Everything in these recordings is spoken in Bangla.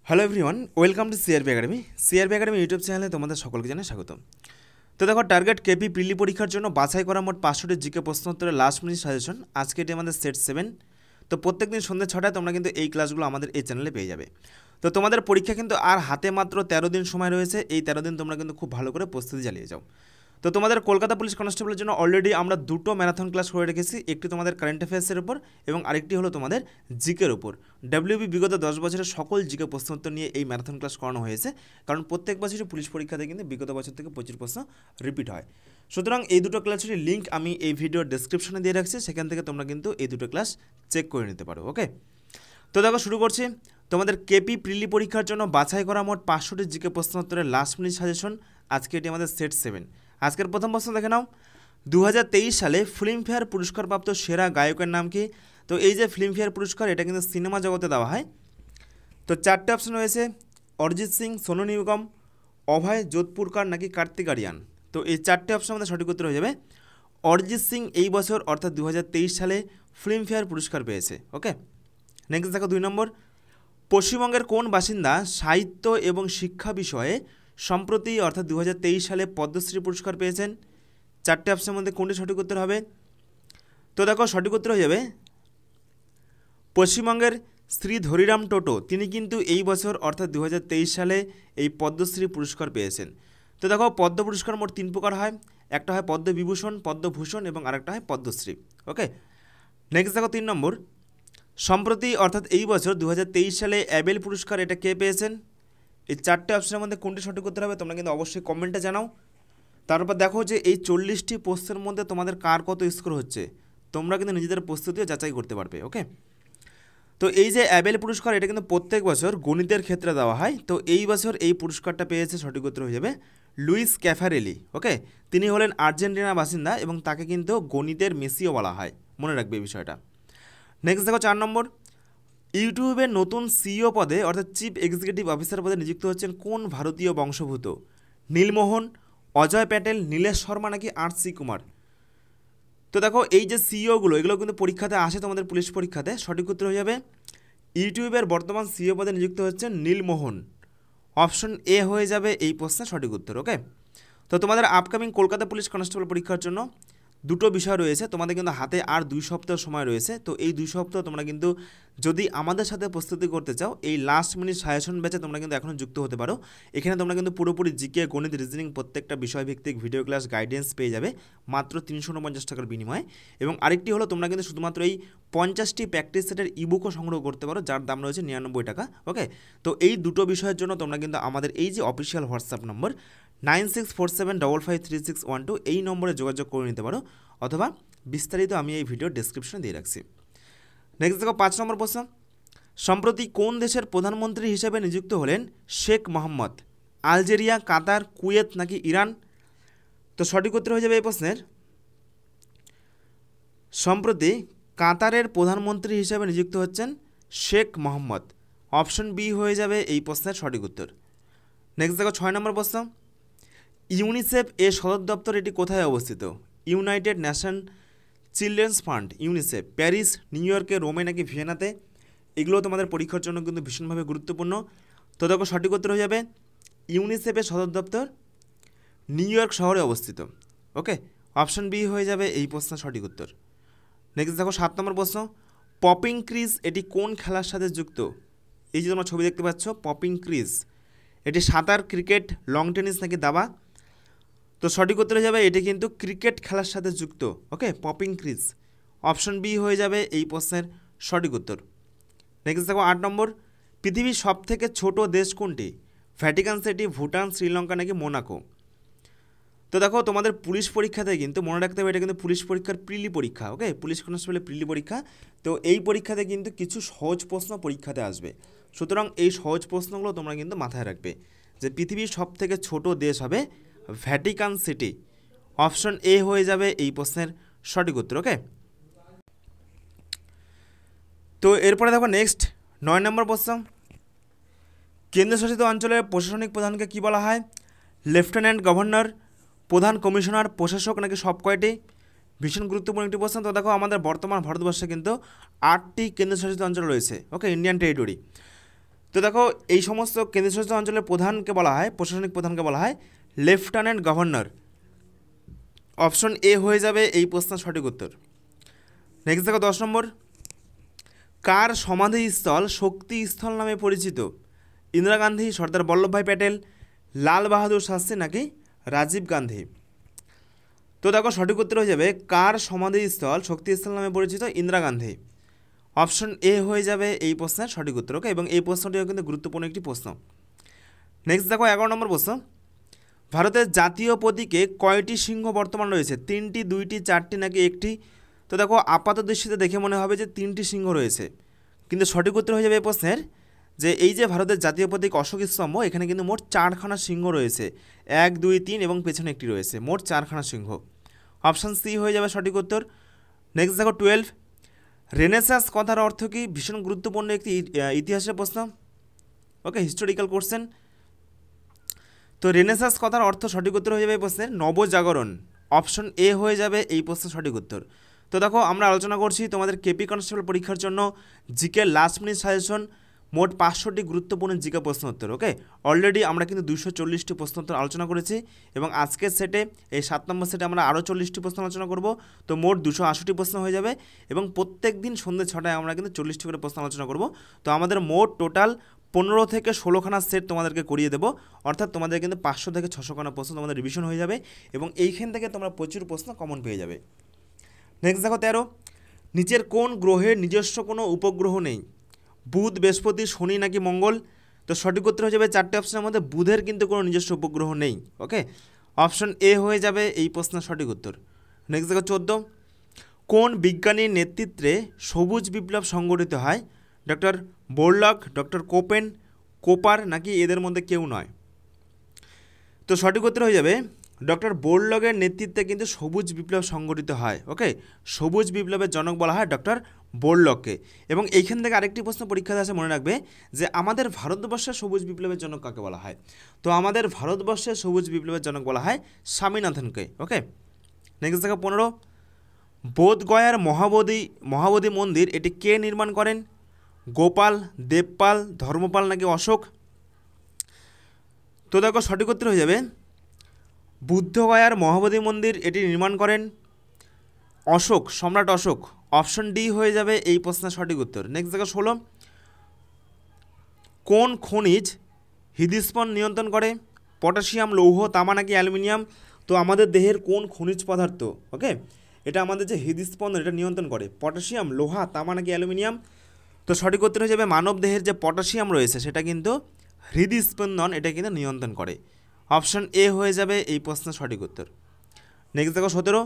Hello everyone, welcome to CRP academy. CRP academy YouTube চ্যানেলে তোমাদের সকলকে জানাই স্বাগত। তো দেখো, টার্গেট কেপি প্রিলি পরীক্ষার জন্য বাছাই করা মোট 500টি জিকে প্রশ্নোত্তরের লাস্ট মিনিট সাজেশন। আজকে এটি আমাদের সেট 7। তো প্রত্যেকদিন সন্ধ্যে 6টায় তোমরা কিন্তু এই ক্লাসগুলো আমাদের এই চ্যানেলে পেয়ে যাবে। তো তোমাদের পরীক্ষা কিন্তু আর হাতে মাত্র 13 দিন সময় রয়েছে। এই 13 দিন তোমরা কিন্তু খুব ভালো করে প্রস্তুতি চালিয়ে যাও। তো তোমাদের কলকাতা পুলিশ কনস্টেবলের জন্য অলরেডি আমরা দুটো ম্যারাথন ক্লাস করে রেখেছি। একটি তোমাদের কারেন্ট অ্যাফেয়ার্সের উপর এবং আরেকটি হলো তোমাদের জিকের উপর। ডাব্লিউবি বিগত 10 বছরের সকল জিকে প্রশ্নোত্তর নিয়ে এই ম্যারাথন ক্লাস করানো হয়েছে, কারণ প্রত্যেক বছরই পুলিশ পরীক্ষাতে কিন্তু বিগত বছর থেকে 25 প্রশ্ন রিপিট হয়। সুতরাং এই দুটো ক্লাসের লিঙ্ক আমি এই ভিডিওর ডেসক্রিপশনে দিয়ে রাখছি, সেখান থেকে তোমরা কিন্তু এই দুটো ক্লাস চেক করে নিতে পারো। ওকে, তো দেখো শুরু করছি। তোমাদের কেপি প্রিলি পরীক্ষার জন্য বাছাই করা মোট 500টি জিকে প্রশ্নোত্তরের লাস্ট মিনিট সাজেশন। আজকে এটি আমাদের সেট 7। আজকের প্রথম প্রশ্ন দেখে নাও, 2023 সালে ফিল্মফেয়ার পুরস্কারপ্রাপ্ত সেরা গায়কের নাম কি? তো এই যে ফিল্মফেয়ার পুরস্কার, এটা কিন্তু সিনেমা জগতে দেওয়া হয়। তো 4টে অপশন রয়েছে, অরিজিৎ সিং, সোনু নিগম, অভয় যোধপুরকার নাকি কার্তিক আরিয়ান। তো এই 4টে অপশন আমাদের সঠিক উত্তর হয়ে যাবে অরিজিৎ সিং এই বছর অর্থাৎ 2023 সালে ফিল্মফেয়ার পুরস্কার পেয়েছে। ওকে, নেক্সট দেখো 2 নম্বর, পশ্চিমবঙ্গের কোন বাসিন্দা সাহিত্য এবং শিক্ষা বিষয়ে সম্প্রতি অর্থাৎ 2023 সালে পদ্মশ্রী পুরস্কার পেয়েছেন? 4টে অপশনের মধ্যে কোনটি সঠিক উত্তর হবে? তো দেখো সঠিক উত্তর হয়ে যাবে পশ্চিমবঙ্গের শ্রী ধরিরাম টোটো। তিনি কিন্তু এই বছর অর্থাৎ 2023 সালে এই পদ্মশ্রী পুরস্কার পেয়েছেন। তো দেখো, পদ্ম পুরস্কার মোট 3 প্রকার হয়। একটা হয় পদ্মবিভূষণ, পদ্মভূষণ এবং আরেকটা হয় পদ্মশ্রী। ওকে, নেক্সট দেখো 3 নম্বর, সম্প্রতি অর্থাৎ এই বছর 2023 সালে অ্যাবেল পুরস্কার এটা কে পেয়েছেন? এই 4টে অপশনের মধ্যে কোনটি সঠিক উত্তর হবে তোমরা কিন্তু অবশ্যই কমেন্টে জানাও। তারপর দেখো যে এই 40টি প্রশ্নের মধ্যে তোমাদের কার কত স্কোর হচ্ছে, তোমরা কিন্তু নিজেদের প্রস্তুতিও যাচাই করতে পারবে। ওকে, তো এই যে অ্যাবেল পুরস্কার, এটা কিন্তু প্রত্যেক বছর গণিতের ক্ষেত্রে দেওয়া হয়। তো এই বছর এই পুরস্কারটা পেয়েছে, সঠিক উত্তর হয়ে যাবে লুইস ক্যাফারেলি। ওকে, তিনি হলেন আর্জেন্টিনার বাসিন্দা এবং তাকে কিন্তু গণিতের মেসিও বলা হয়, মনে রাখবে এই বিষয়টা। নেক্সট দেখো 4 নম্বর, ইউটিউবের নতুন সিইও পদে অর্থাৎ চিফ এক্সিকিউটিভ অফিসার পদে নিযুক্ত হচ্ছেন কোন ভারতীয় বংশোদ্ভূত? নীলমোহন, অজয় প্যাটেল, নীলেশ শর্মা নাকি আর.সি. কুমার? তো দেখো এই যে সিইওগুলো, এগুলো কিন্তু পরীক্ষাতে আসে তোমাদের পুলিশ পরীক্ষাতে। সঠিক উত্তর হয়ে যাবে ইউটিউবের বর্তমান সিইও পদে নিযুক্ত হচ্ছেন নীলমোহন। অপশন এ হয়ে যাবে এই প্রশ্নের সঠিক উত্তর। ওকে, তো তোমাদের আপকামিং কলকাতা পুলিশ কনস্টেবল পরীক্ষার জন্য দুটো বিষয় রয়েছে। তোমাদের কিন্তু হাতে আর 2 সপ্তাহ সময় রয়েছে। তো এই 2 সপ্তাহ তোমরা কিন্তু যদি আমাদের সাথে প্রস্তুতি করতে চাও, এই লাস্ট মিনিট সাজেশন ব্যাচে তোমরা কিন্তু এখনও যুক্ত হতে পারো। এখানে তোমরা কিন্তু পুরোপুরি জিকে, গণিত, রিজনিং প্রত্যেকটা বিষয়ভিত্তিক ভিডিও ক্লাস গাইডেন্স পেয়ে যাবে মাত্র 349 টাকার বিনিময়ে। এবং আরেকটি হলো, তোমরা কিন্তু শুধুমাত্র এই 50টি প্র্যাকটিস সেটের ইবুকও সংগ্রহ করতে পারো, যার দাম রয়েছে 99 টাকা। ওকে, তো এই দুটো বিষয়ের জন্য তোমরা কিন্তু আমাদের এই যে অফিসিয়াল হোয়াটসঅ্যাপ নম্বর 9647553612 এই নম্বরে যোগাযোগ করে নিতে পারো, অথবা বিস্তারিত আমি এই ভিডিও ডেসক্রিপশনে দিয়ে রাখছি। নেক্সট দেখো 5 নম্বর প্রশ্ন, সম্প্রতি কোন দেশের প্রধানমন্ত্রী হিসেবে নিযুক্ত হলেন শেখ মোহাম্মদ? আলজেরিয়া, কাতার, কুয়েত নাকি ইরান? তো সঠিক উত্তর হয়ে যাবে এই প্রশ্নের সম্প্রতি কাতারের প্রধানমন্ত্রী হিসেবে নিযুক্ত হচ্ছেন শেখ মোহাম্মদ। অপশন বি হয়ে যাবে এই প্রশ্নের সঠিক উত্তর। নেক্সট দেখো 6 নম্বর প্রশ্ন, ইউনিসেফ এর সদর দপ্তর এটি কোথায় অবস্থিত? United nation children's fund, UNICEF, Paris, new ইয়র্কে, রোমে নাকি ভিয়েনাতে? এগুলো তোমাদের পরীক্ষার জন্য কিন্তু ভীষণভাবে গুরুত্বপূর্ণ। তো দেখো সঠিক উত্তর হয়ে যাবে ইউনিসেফের সদর দপ্তর নিউ ইয়র্ক শহরে অবস্থিত। ওকে, অপশন বি হয়ে যাবে এই প্রশ্নের সঠিক উত্তর। নেক্সট দেখো 7 নম্বর প্রশ্ন, পপিং ক্রিজ এটি কোন খেলার সাথে যুক্ত? এই যে তোমরা ছবি দেখতে পাচ্ছ, পপিং ক্রিজ, এটি সাঁতার, ক্রিকেট, লং টেনিস নাকি দাবা? তো সঠিক উত্তর হয়ে যাবে এটি কিন্তু ক্রিকেট খেলার সাথে যুক্ত। ওকে, পপিং ক্রিজ, অপশন বি হয়ে যাবে এই প্রশ্নের সঠিক উত্তর। নেক্সট দেখো 8 নম্বর, পৃথিবীর সবথেকে ছোট দেশ কোনটি? ভ্যাটিকান সিটি, ভুটান, শ্রীলঙ্কা নাকি মোনাকো? তো দেখো তোমাদের পুলিশ পরীক্ষাতে কিন্তু মনে রাখতে হবে এটা কিন্তু পুলিশ পরীক্ষার প্রিলি পরীক্ষা। ওকে, পুলিশ কনস্টেবলের প্রিলি পরীক্ষা। তো এই পরীক্ষাতে কিন্তু কিছু সহজ প্রশ্ন পরীক্ষাতে আসবে। সুতরাং এই সহজ প্রশ্নগুলো তোমরা কিন্তু মাথায় রাখবে যে পৃথিবীর সবথেকে ছোট দেশ হবে ভ্যাটিকান সিটি। অপশন এ হয়ে যাবে এই প্রশ্নের সঠিক উত্তর। ওকে, তো এরপরে দেখো নেক্সট 9 নম্বর প্রশ্ন, কেন্দ্রশাসিত অঞ্চলের প্রশাসনিক প্রধানকে কী বলা হয়? লেফটেন্যান্ট গভর্নর, প্রধান কমিশনার, প্রশাসক নাকি সব কয়টি? ভীষণ গুরুত্বপূর্ণ একটি প্রশ্ন। তো দেখো আমাদের বর্তমান ভারতবর্ষে কিন্তু 8টি কেন্দ্রশাসিত অঞ্চল রয়েছে। ওকে, ইন্ডিয়ান টেরিটরি। তো দেখো এই সমস্ত কেন্দ্রশাসিত অঞ্চলের প্রধানকে বলা হয়, প্রশাসনিক প্রধানকে বলা হয় লেফটেন্যান্ট গভর্নর। অপশন এ হয়ে যাবে এই প্রশ্নের সঠিক উত্তর। নেক্সট দেখো 10 নম্বর, কার সমাধিস্থল শক্তিস্থল নামে পরিচিত? ইন্দিরা গান্ধী, সর্দার বল্লভভাই প্যাটেল, লাল বাহাদুর শাস্ত্রী নাকি রাজীব গান্ধী? তো দেখো সঠিক উত্তর হয়ে যাবে কার সমাধিস্থল শক্তিস্থল নামে পরিচিত? ইন্দিরা গান্ধী। অপশন এ হয়ে যাবে এই প্রশ্নের সঠিক উত্তর। ওকে, এবং এই প্রশ্নটিও কিন্তু গুরুত্বপূর্ণ একটি প্রশ্ন। নেক্সট দেখো 11 নম্বর প্রশ্ন, ভারতের জাতীয় প্রতীকে কয়টি সিংহ বর্তমান রয়েছে? 3টি, 2টি, 4টি নাকি 1টি? তো দেখো আপাত দৃষ্টিতে দেখে মনে হবে যে 3টি সিংহ রয়েছে, কিন্তু সঠিক উত্তর হয়ে যাবে এই প্রশ্নের যে এই যে ভারতের জাতীয় প্রতীক অশোক স্তম্ভ, এখানে কিন্তু মোট 4খানা সিংহ রয়েছে। 1, 2, 3 এবং পেছনে একটি রয়েছে, মোট 4খানা সিংহ। অপশান সি হয়ে যাবে সঠিক উত্তর। নেক্সট দেখো 12, রেনেসাঁস কথার অর্থ কি? ভীষণ গুরুত্বপূর্ণ একটি ইতিহাসের প্রশ্ন। ওকে, হিস্টোরিক্যাল কোশ্চেন। তো রেনেসাঁস কথার অর্থ সঠিক উত্তর হয়ে যাবে এই প্রশ্নের নবজাগরণ। অপশন এ হয়ে যাবে এই প্রশ্নের সঠিক উত্তর। তো দেখো আমরা আলোচনা করছি তোমাদের কেপি কনস্টেবল পরীক্ষার জন্য জিকে লাস্ট মিনিট সাজেশন, মোট 500টি গুরুত্বপূর্ণ জিকে প্রশ্ন উত্তর। ওকে, অলরেডি আমরা কিন্তু 240টি প্রশ্ন উত্তর আলোচনা করেছি, এবং আজকের সেটে এই 7 নম্বর সেটে আমরা আরও 40টি প্রশ্ন আলোচনা করব। তো মোট 280টি প্রশ্ন হয়ে যাবে, এবং প্রত্যেক দিন সন্ধ্যে 6টায় আমরা কিন্তু 40টি করে প্রশ্ন আলোচনা করব। তো আমাদের মোট টোটাল 15 থেকে 16খানা সেট তোমাদেরকে করিয়ে দেবো, অর্থাৎ তোমাদের কিন্তু 500 থেকে 600খানা প্রশ্ন তোমাদের রিভিশন হয়ে যাবে, এবং এইখান থেকে তোমরা প্রচুর প্রশ্ন কমন পেয়ে যাবে। নেক্সট দেখো 13, নিচের কোন গ্রহের নিজস্ব কোনো উপগ্রহ নেই? বুধ, বৃহস্পতি, শনি নাকি মঙ্গল? তো সঠিক উত্তর হয়ে যাবে 4টে অপশনের মধ্যে বুধের কিন্তু কোনো নিজস্ব উপগ্রহ নেই। ওকে, অপশন এ হয়ে যাবে এই প্রশ্নের সঠিক উত্তর। নেক্সট দেখো 14, কোন বিজ্ঞানীর নেতৃত্বে সবুজ বিপ্লব সংগঠিত হয়? ডক্টর বোরলগ, ডক্টর কোপেন, কোপার নাকি এদের মধ্যে কেউ নয়? তো সঠিক উত্তর হয়ে যাবে ডক্টর বোরলগের নেতৃত্বে কিন্তু সবুজ বিপ্লব সংগঠিত হয়। ওকে, সবুজ বিপ্লবের জনক বলা হয় ডক্টর বোরলগকে। এবং এইখান থেকে আরেকটি প্রশ্ন পরীক্ষাতে আসে, মনে রাখবে যে আমাদের ভারতবর্ষের সবুজ বিপ্লবের জনক কাকে বলা হয়? তো আমাদের ভারতবর্ষের সবুজ বিপ্লবের জনক বলা হয় স্বামীনাথনকে। ওকে, নেক্সট দেখো 15, বোধগয়ার মহাবোধি মন্দির এটি কে নির্মাণ করেন? গোপাল, দেবপাল, ধর্মপাল নাকি অশোক? তো দেখো সঠিক উত্তর হয়ে যাবে বুদ্ধগয়ার মহাবোধি মন্দির এটি নির্মাণ করেন অশোক, সম্রাট অশোক। অপশন ডি হয়ে যাবে এই প্রশ্নের সঠিক উত্তর। নেক্সট দেখো 16, কোন খনিজ হৃদস্পন্দন নিয়ন্ত্রণ করে? পটাশিয়াম, লৌহ, তামা নাকি অ্যালুমিনিয়াম? তো আমাদের দেহের কোন খনিজ পদার্থ, ওকে, এটা আমাদের যে হৃদস্পন্দন এটা নিয়ন্ত্রণ করে? পটাশিয়াম, লোহা, তামা নাকি অ্যালুমিনিয়াম? তো সঠিক উত্তর হয়ে যাবে মানব দেহের যে পটাশিয়াম রয়েছে সেটা কিন্তু হৃদস্পন্দন এটা কিন্তু নিয়ন্ত্রণ করে। অপশন এ হয়ে যাবে এই প্রশ্নের সঠিক উত্তর। নেক্সট দেখো 17,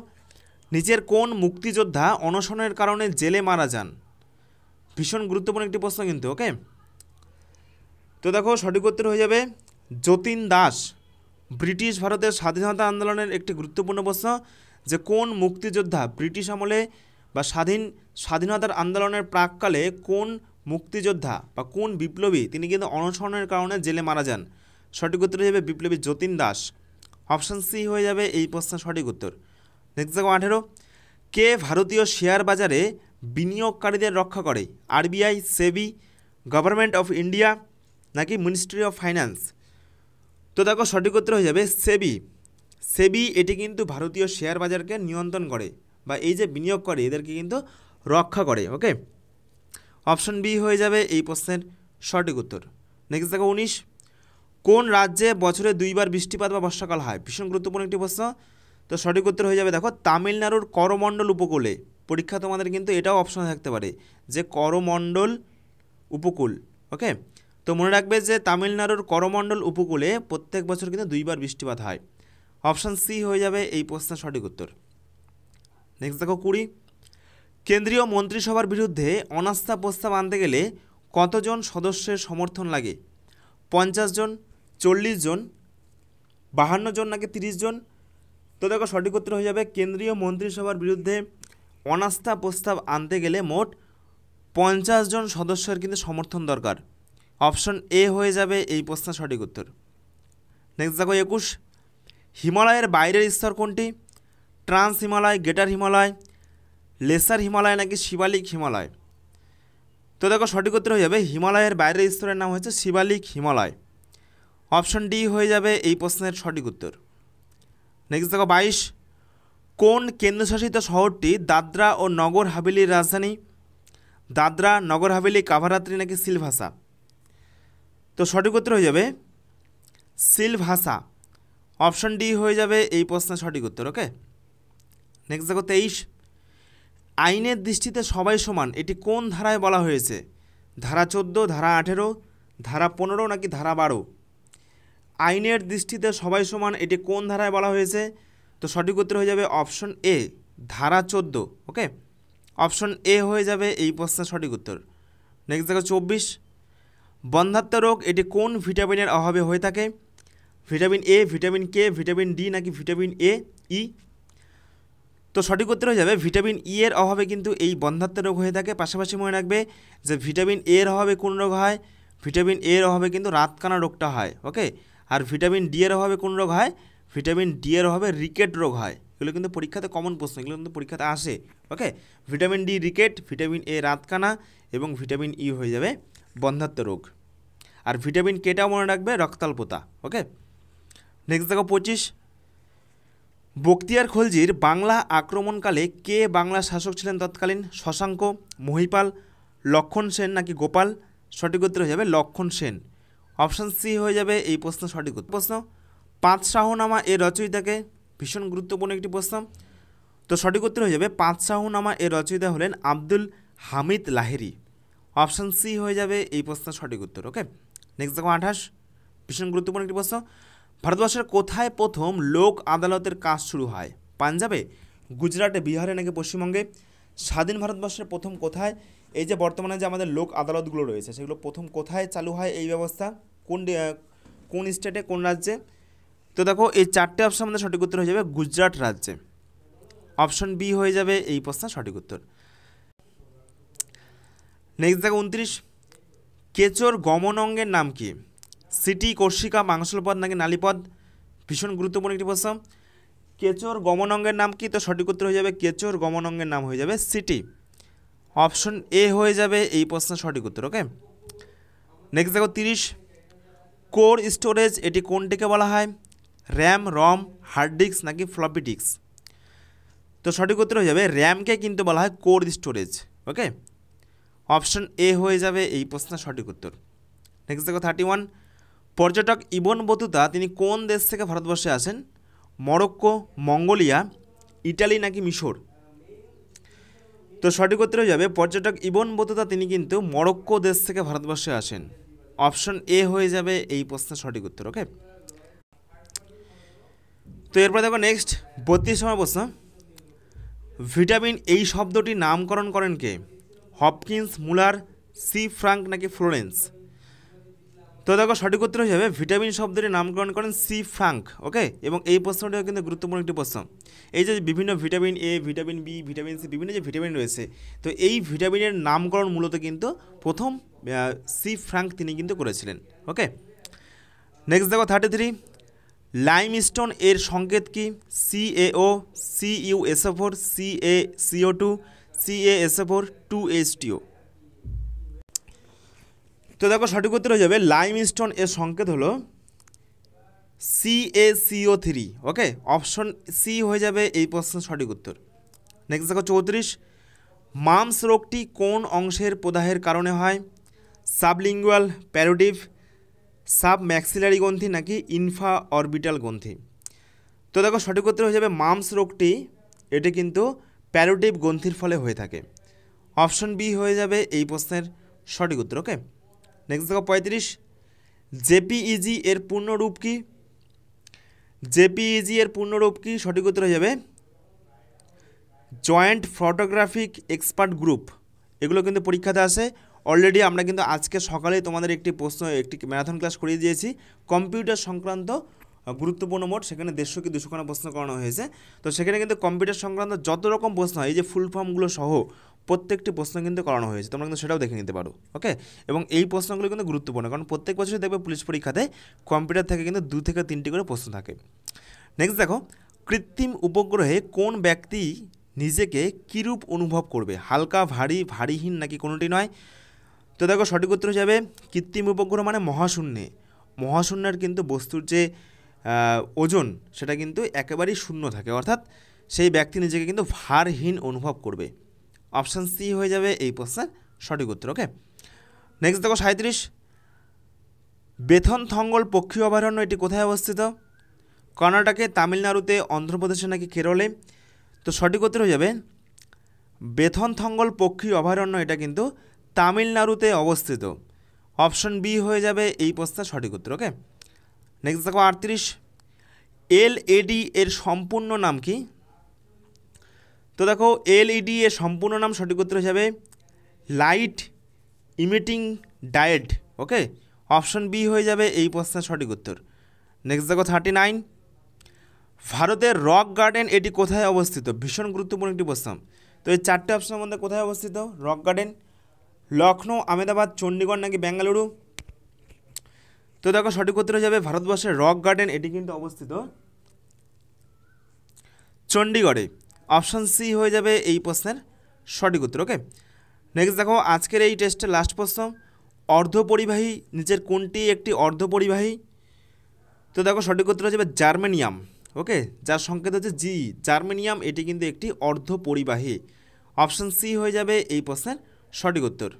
নিচের কোন মুক্তিযোদ্ধা অনশনের কারণে জেলে মারা যান? ভীষণ গুরুত্বপূর্ণ একটি প্রশ্ন কিন্তু। ওকে, তো দেখো সঠিক উত্তর হয়ে যাবে যতীন দাস। ব্রিটিশ ভারতের স্বাধীনতা আন্দোলনের একটি গুরুত্বপূর্ণ প্রশ্ন, যে কোন মুক্তিযোদ্ধা ব্রিটিশ আমলে বা স্বাধীনতার আন্দোলনের প্রাককালে কোন মুক্তিযোদ্ধা বা কোন বিপ্লবী তিনি কিন্তু অনশনের কারণে জেলে মারা যান? সঠিক উত্তর হয়ে যাবে বিপ্লবী যতীন দাস। অপশান সি হয়ে যাবে এই প্রশ্নের সঠিক উত্তর। নেক্সট দেখো 18, কে ভারতীয় শেয়ার বাজারে বিনিয়োগকারীদের রক্ষা করে? RBI, SEBI, government of India নাকি মিনিস্ট্রি অফ ফাইন্যান্স? তো দেখো সঠিক উত্তর হয়ে যাবে সেবি। সেবি এটি কিন্তু ভারতীয় শেয়ার বাজারকে নিয়ন্ত্রণ করে, বা এই যে বিনিয়োগ করে এদেরকে কিন্তু রক্ষা করে। ওকে, অপশন বি হয়ে যাবে এই প্রশ্নের সঠিক উত্তর। নেক্সট দেখো 19, কোন রাজ্যে বছরে 2বার বৃষ্টিপাত বা বর্ষাকাল হয়? ভীষণ গুরুত্বপূর্ণ একটি প্রশ্ন। তো সঠিক উত্তর হয়ে যাবে দেখো তামিলনাড়ুর করমণ্ডল উপকূলে। পরীক্ষা তোমাদের কিন্তু এটাও অপশন থাকতে পারে যে করমণ্ডল উপকূল। ওকে, তো মনে রাখবে যে তামিলনাড়ুর করমণ্ডল উপকূলে প্রত্যেক বছর কিন্তু 2বার বৃষ্টিপাত হয়। অপশান সি হয়ে যাবে এই প্রশ্নের সঠিক উত্তর। নেক্সট দেখো 20, কেন্দ্রীয় মন্ত্রিসভার বিরুদ্ধে অনাস্থা প্রস্তাব আনতে গেলে কতজন সদস্যের সমর্থন লাগে? 50 জন, 40 জন, 52 জন নাকি 30 জন? তো দেখো সঠিক উত্তর হয়ে যাবে কেন্দ্রীয় মন্ত্রিসভার বিরুদ্ধে অনাস্থা প্রস্তাব আনতে গেলে মোট 50 জন সদস্যের কিন্তু সমর্থন দরকার। অপশন এ হয়ে যাবে এই প্রশ্নের সঠিক উত্তর। নেক্সট দেখো 21, হিমালয়ের বাইরের স্তর কোনটি? Trans Himalaya, greater Himalaya, lesser Himalaya নাকি শিবালিক হিমালয়? তো তো দেখো সঠিক উত্তর হয়ে যাবে হিমালয়ের বাইরের স্তরের নাম হচ্ছে শিবালিক হিমালয়। অপশন ডি হয়ে যাবে এই প্রশ্নের সঠিক উত্তর। নেক্সট দেখো 22, কোন কেন্দ্রশাসিত শহরটি দাদরা ও নগর হাভেলির রাজধানী? দাদরা, নগর হাভেলি, কাভারাত্রি নাকি সিলভাসা? তো সঠিক উত্তর হয়ে যাবে সিলভাসা। অপশন ডি হয়ে যাবে এই প্রশ্নের সঠিক উত্তর। ওকে, নেক্সট দেখো 23, আইনের দৃষ্টিতে সবাই সমান এটি কোন ধারায় বলা হয়েছে? ধারা 14, ধারা 18, ধারা 15 নাকি ধারা 12? আইনের দৃষ্টিতে সবাই সমান এটি কোন ধারায় বলা হয়েছে? তো সঠিক উত্তর হয়ে যাবে অপশন এ, ধারা 14। ওকে, অপশন এ হয়ে যাবে এই প্রশ্নের সঠিক উত্তর। নেক্সট দেখো 24, বন্ধ্যাত্ব রোগ এটি কোন ভিটামিনের অভাবে হয়ে থাকে? Vitamin A, vitamin K, vitamin D নাকি ভিটামিন এ ই? তো সঠিক উত্তর হয়ে যাবে ভিটামিন ই এর অভাবে কিন্তু এই বন্ধ্যাত্ব রোগ হয়ে থাকে। পাশাপাশি মনে রাখবে যে ভিটামিন এ এর অভাবে কোন রোগ হয়? ভিটামিন এ এর অভাবে কিন্তু রাতকানা রোগটা হয়। ওকে, আর ভিটামিন ডি এর অভাবে কোন রোগ হয়? ভিটামিন ডি এর অভাবে রিকেট রোগ হয়। এগুলো কিন্তু পরীক্ষাতে কমন প্রশ্ন, এগুলো কিন্তু পরীক্ষাতে আসে। Okay, vitamin D rickets, vitamin A রাতকানা এবং ভিটামিন ই হয়ে যাবে বন্ধ্যাত্ব রোগ। আর ভিটামিন কেটাও মনে রাখবে রক্তাল্পতা। ওকে, নেক্সট দেখো 25, বখতিয়ার খলজির বাংলা আক্রমণকালে কে বাংলা শাসক ছিলেন তৎকালীন? শশাঙ্ক, মহিপাল, লক্ষণ সেন নাকি গোপাল? সঠিক উত্তর হয়ে যাবে লক্ষণ সেন। অপশান সি হয়ে যাবে এই প্রশ্ন সঠিক উত্তর। প্রশ্ন, পাঁচ শাহনামা এর রচয়িতাকে? ভীষণ গুরুত্বপূর্ণ একটি প্রশ্ন। তো সঠিক উত্তর হয়ে যাবে পাঁচ শাহনামা এর রচয়িতা হলেন আব্দুল হামিদ লাহিড়ী। অপশান সি হয়ে যাবে এই প্রশ্নের সঠিক উত্তর। ওকে, নেক্সট দেখো 28, ভীষণ গুরুত্বপূর্ণ একটি প্রশ্ন। ভারতবর্ষের কোথায় প্রথম লোক আদালতের কাজ শুরু হয়? পাঞ্জাবে, গুজরাটে, বিহারে নাকি পশ্চিমবঙ্গে? স্বাধীন ভারতবর্ষের প্রথম কোথায় এই যে বর্তমানে যে আমাদের লোক আদালতগুলো রয়েছে সেগুলো প্রথম কোথায় চালু হয় এই ব্যবস্থা? কোন স্টেটে, কোন রাজ্যে? তো দেখো এই চারটে অপশন আমাদের সঠিক উত্তর হয়ে যাবে গুজরাট রাজ্যে। অপশন বি হয়ে যাবে এই প্রশ্নের সঠিক উত্তর। নেক্সট দেখো 29, কেচোর গমন অঙ্গের নাম কি? সিটি, কর্ষিকা, মাংসলপদ নাকি নালীপদ? ভীষণ গুরুত্বপূর্ণ একটি প্রশ্ন। কেচোর গমন অঙ্গের নাম কি? তো সঠিক উত্তর হয়ে যাবে কেচোর গমন অঙ্গের নাম হয়ে যাবে সিটি। অপশন এ হয়ে যাবে এই প্রশ্নের সঠিক উত্তর। ওকে, নেক্সট দেখো 30, কোর স্টোরেজ এটি কোনটিকে বলা হয়? র্যাম, রম, হার্ড ডিস্ক নাকি ফ্লপি ডিস্ক? তো সঠিক উত্তর হয়ে যাবে র্যামকে কিন্তু বলা হয় core storage. Okay, option A হয়ে যাবে এই প্রশ্নের সঠিক উত্তর। নেক্সট দেখো 31, পর্যটক ইবন বতুতা তিনি কোন দেশ থেকে ভারতবর্ষে আসেন? মরক্কো, মঙ্গোলিয়া, ইটালি নাকি মিশর? তো সঠিক উত্তর হয়ে যাবে পর্যটক ইবন বতুতা তিনি কিন্তু মরক্কো দেশ থেকে ভারতবর্ষে আসেন। অপশন এ হয়ে যাবে এই প্রশ্নের সঠিক উত্তর। ওকে, তো এরপর দেখো নেক্সট 32 প্রশ্ন, ভিটামিন এই শব্দটি নামকরণ করেন কে? হপকিন্স, মুলার, সি ফ্রাঙ্ক নাকি ফ্লোরেন্স? তো দেখো সঠিক উত্তর হয়ে যাবে ভিটামিন শব্দটি নামকরণ করেন সি ফ্রাঙ্ক। ওকে, এবং এই প্রশ্নটিও কিন্তু গুরুত্বপূর্ণ একটি প্রশ্ন। এই যে বিভিন্ন vitamin A, vitamin B, vitamin C, বিভিন্ন যে ভিটামিন রয়েছে, তো এই ভিটামিনের নামকরণ মূলত কিন্তু প্রথম সি ফ্রাঙ্ক তিনি কিন্তু করেছিলেন। ওকে, নেক্সট দেখো 33, লাইমস্টোন এর সংকেত কি? CaO, CuSO4, CaCO2, CaSO4, 2H2O? তো দেখো সঠিক উত্তর হয়ে যাবে লাইমস্টোন এর সংকেত হলো CaCO3। ওকে, অপশন সি হয়ে যাবে এই প্রশ্নের সঠিক উত্তর। নেক্সট দেখো 34, মামস রোগটি কোন অংশের প্রদাহের কারণে হয়? সাবলিঙ্গুয়াল, প্যারোটিভ, সাব ম্যাক্সিলারি গ্রন্থি নাকি ইনফা অরবিটাল গ্রন্থি? তো দেখো সঠিক উত্তর হয়ে যাবে মামস রোগটি এটি কিন্তু প্যারোটিভ গ্রন্থির ফলে হয়ে থাকে। অপশন বি হয়ে যাবে এই প্রশ্নের সঠিক উত্তর। ওকে, নেক্সট দেখো 35, জেপিইজি এর পূর্ণরূপ কি? জেপিইজি এর পূর্ণরূপ কি? সঠিক উত্তর হয়ে যাবে জয়েন্ট ফটোগ্রাফিক এক্সপার্ট গ্রুপ। এগুলো কিন্তু পরীক্ষাতে আসে। অলরেডি আমরা কিন্তু আজকে সকালে তোমাদের একটি ম্যারাথন ক্লাস করিয়ে দিয়েছি কম্পিউটার সংক্রান্ত গুরুত্বপূর্ণ মোট, সেখানে 150 কি 200 খানা প্রশ্ন করানো হয়েছে। তো সেখানে কিন্তু কম্পিউটার সংক্রান্ত যত রকম প্রশ্ন হয় এই যে ফুল ফর্মগুলো সহ প্রত্যেকটি প্রশ্ন কিন্তু করানো হয়েছে, তোমরা কিন্তু সেটাও দেখে নিতে পারো। ওকে, এবং এই প্রশ্নগুলো কিন্তু গুরুত্বপূর্ণ, কারণ প্রত্যেক বছরই দেখবে পুলিশ পরীক্ষাতে কম্পিউটার থেকে কিন্তু 2 থেকে 3টি করে প্রশ্ন থাকে। নেক্সট দেখো, কৃত্রিম উপগ্রহে কোন ব্যক্তি নিজেকে কীরূপ অনুভব করবে? হালকা, ভারী, ভারীহীন নাকি কোনোটি নয়? তো দেখো সঠিক উত্তর হয়ে যাবে কৃত্রিম উপগ্রহ মানে মহাশূন্যে। মহাশূন্যের কিন্তু বস্তুর যে ওজন সেটা কিন্তু একেবারেই শূন্য থাকে, অর্থাৎ সেই ব্যক্তি নিজেকে কিন্তু ভারহীন অনুভব করবে। অপশান সি হয়ে যাবে এই প্রশ্নের সঠিক উত্তর। ওকে, নেক্সট দেখো 37, বেথনথঙ্গল পক্ষী অভয়ারণ্য এটি কোথায় অবস্থিত? কর্ণাটকে, তামিলনাড়ুতে, অন্ধ্রপ্রদেশে নাকি কেরলে? তো সঠিক উত্তর হয়ে যাবে বেথনথঙ্গল পক্ষী অভয়ারণ্য, এটা কিন্তু তামিলনাড়ুতে অবস্থিত। অপশন বি হয়ে যাবে এই প্রশ্নের সঠিক উত্তর। ওকে, নেক্সট দেখো 38, এলইডি এর সম্পূর্ণ নাম কি? তো দেখো এলইডি এর সম্পূর্ণ নাম সঠিক উত্তর হয়ে যাবে লাইট ইমিটিং ডায়েট। ওকে, অপশন বি হয়ে যাবে এই প্রশ্নের সঠিক উত্তর। নেক্সট দেখো 39, ভারতের রক গার্ডেন এটি কোথায় অবস্থিত? ভীষণ গুরুত্বপূর্ণ একটি প্রশ্ন। তো এই চারটে অপশনের মধ্যে কোথায় অবস্থিত রক গার্ডেন? লখনৌ, আহমেদাবাদ, চণ্ডীগড় নাকি বেঙ্গালুরু? তো দেখো সঠিক উত্তর হয়ে যাবে ভারতবর্ষের রক গার্ডেন এটি কিন্তু অবস্থিত চণ্ডীগড়ে। অপশান সি হয়ে যাবে এই প্রশ্নের সঠিক উত্তর। ওকে, নেক্সট দেখো আজকের এই টেস্টের লাস্ট প্রশ্ন, অর্ধপরিবাহী নিচের কোনটি একটি অর্ধপরিবাহী? তো দেখো সঠিক উত্তর হয়ে যাবে জার্মেনিয়াম। ওকে, যার সংকেত হচ্ছে জি, জার্মেনিয়াম এটি কিন্তু একটি অর্ধপরিবাহী। অপশান সি হয়ে যাবে এই প্রশ্নের সঠিক উত্তর।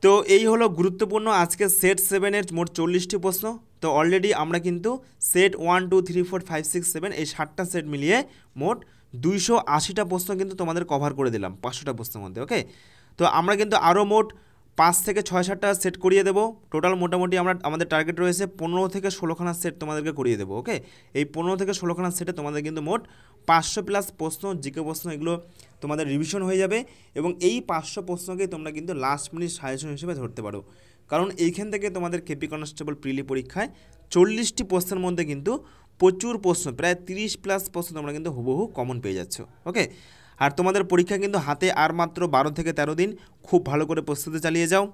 তো এই হলো গুরুত্বপূর্ণ আজকে সেট 7-এর মোট 40টি প্রশ্ন। তো অলরেডি আমরা কিন্তু সেট 1, 2, 3, 4, 5, 6, 7 এই 7টা সেট মিলিয়ে মোট 280টা প্রশ্ন কিন্তু তোমাদের কভার করে দিলাম 500টা প্রশ্নের মধ্যে। ওকে, তো আমরা কিন্তু আরও মোট 5 থেকে 6-7টা সেট করিয়ে দেবো। টোটাল মোটামুটি আমাদের টার্গেট রয়েছে 15 থেকে 16খানা সেট তোমাদেরকে করিয়ে দেবো। ওকে, এই 15 থেকে 16খানা সেটে তোমাদের কিন্তু মোট 500+ প্রশ্ন, জিকে প্রশ্ন এগুলো তোমাদের রিভিশন হয়ে যাবে। এবং এই 500 প্রশ্নকেই তোমরা কিন্তু লাস্ট মিনিট সাজেশন হিসেবে ধরতে পারো, কারণ এইখান থেকে তোমাদের কেপি কনস্টেবল প্রিলি পরীক্ষায় 40টি প্রশ্নের মধ্যে কিন্তু প্রচুর প্রশ্ন, প্রায় 30+ প্রশ্ন তোমরা কিন্তু হুবহু কমন পেয়ে যাচ্ছ। ওকে, আর তোমাদের পরীক্ষা কিন্তু হাতে আর মাত্র 12 থেকে 13 দিন, খুব ভালো করে প্রস্তুতি চালিয়ে যাও।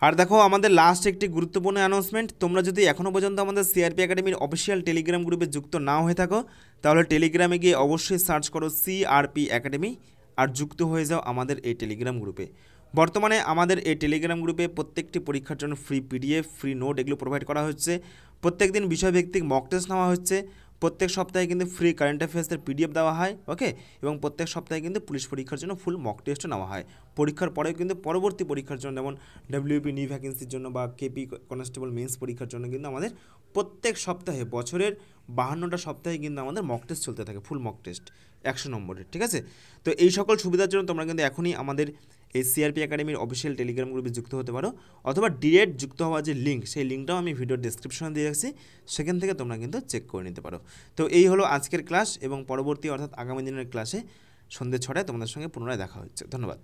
আর দেখো আমাদের লাস্ট একটি গুরুত্বপূর্ণ অ্যানাউন্সমেন্ট, তোমরা যদি এখনও পর্যন্ত আমাদের সিআরপি একাডেমির অফিসিয়াল টেলিগ্রাম গ্রুপে যুক্ত নাও হয়ে থাকো, তাহলে টেলিগ্রামে গিয়ে অবশ্যই সার্চ করো সিআরপি একাডেমি আর যুক্ত হয়ে যাও আমাদের এই টেলিগ্রাম গ্রুপে। বর্তমানে আমাদের এই টেলিগ্রাম গ্রুপে প্রত্যেকটি পরীক্ষার জন্য ফ্রি পিডিএফ, ফ্রি নোট এগুলো প্রোভাইড করা হচ্ছে। প্রত্যেক দিন বিষয়ভিত্তিক মক টেস্ট নেওয়া হচ্ছে। প্রত্যেক সপ্তাহে কিন্তু ফ্রি কারেন্ট অ্যাফেয়ার্সের পিডিএফ দেওয়া হয়। ওকে, এবং প্রত্যেক সপ্তাহে কিন্তু পুলিশ পরীক্ষার জন্য ফুল মক টেস্টও নেওয়া হয়। পরীক্ষার পরেও কিন্তু পরবর্তী পরীক্ষার জন্য, যেমন ডব্লিউপি নিউ ভ্যাকেন্সির জন্য বা কেপি কনস্টেবল মেন্স পরীক্ষার জন্য কিন্তু আমাদের প্রত্যেক সপ্তাহে, বছরের 52টা সপ্তাহে কিন্তু আমাদের মক টেস্ট চলতে থাকে, ফুল মক টেস্ট 100 নম্বরের। ঠিক আছে, তো এই সকল সুবিধার জন্য তোমরা কিন্তু এখনই আমাদের এই সিআরপি একাডেমির অফিসিয়াল টেলিগ্রাম গ্রুপে যুক্ত হতে পারো, অথবা ডিরেক্ট যুক্ত হওয়ার যে লিঙ্ক, সেই লিঙ্কটাও আমি ভিডিওর ডেসক্রিপশনে দিয়ে রাখছি, সেখান থেকে তোমরা কিন্তু চেক করে নিতে পারো। তো এই হলো আজকের ক্লাস, এবং পরবর্তী অর্থাৎ আগামী দিনের ক্লাসে সন্ধ্যে 6টায় তোমাদের সঙ্গে পুনরায় দেখা হচ্ছে। ধন্যবাদ।